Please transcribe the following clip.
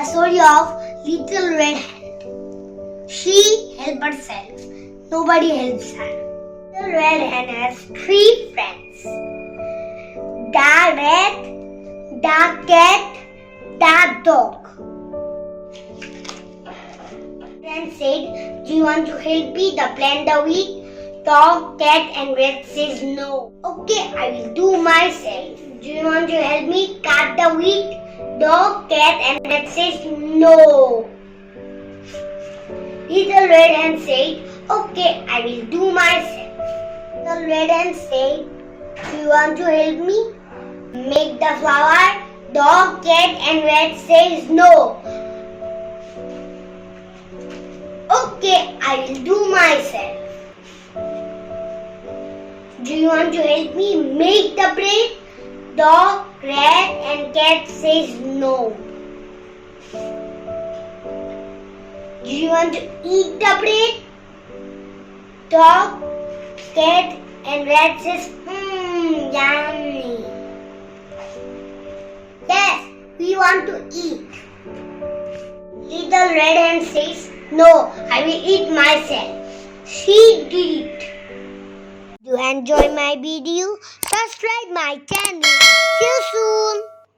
story of Little Red Hen. She helped herself. Nobody helps her. Little Red Hen has 3 friends. The rat, the cat, the dog. Friend said, "Do you want to help me to plant the wheat?" Dog, cat and rat says no. "Okay, I will do myself." "Do you want to help me cut the wheat?" Dog, cat and rat says no. Little Red Hen said, "Okay, I will do myself." Little Red Hen said, "Do you want to help me make the flour?" Dog, cat and rat says no. "Okay, I will do myself." "Do you want to help me make the bread?" Dog, rat and cat says no. "Do you want to eat the bread?" Dog, cat and rat says yummy. "Yes, we want to eat." Little Red Hen says, "No, I will eat myself." She did it. Do you enjoy my video? Subscribe my channel. See you soon.